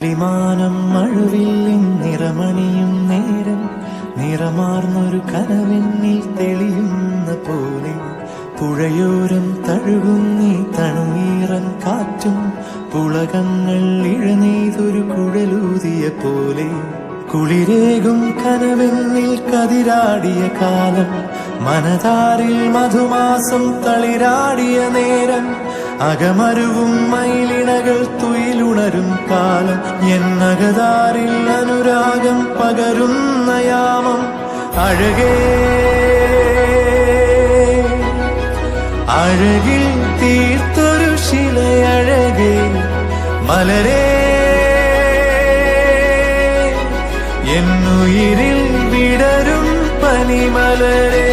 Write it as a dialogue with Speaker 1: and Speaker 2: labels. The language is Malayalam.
Speaker 1: വിമാനം മഴവില്ലിൻ നിറമണിയും നേരം നിറമാർന്നൊരു കനവെന്നിൽ തെളിയുന്ന പോലെ പുഴയോരം തഴുകുന്നീ തണുനീറൻ കാറ്റും പുളകങ്ങൾ ഇഴനെയ്തൊരു കുഴലൂതിയ പോലെ കുളിരേകും കനവെന്നിൽ കതിരാടിയ കാലം മനതാരിൽ മധുമാസം തളിരാടിയ നേരം അകമരുവും മയിലിണകൾ തുയിലുണരും കാലം എന്നകതാരിൽ അനുരാഗം പകരുന്ന യാമം അഴകേ അഴകിൽ തീർത്തൊരു ശിലയഴകേ മലരേ എന്നുയിരിൽ വിടരും പനിമലരേ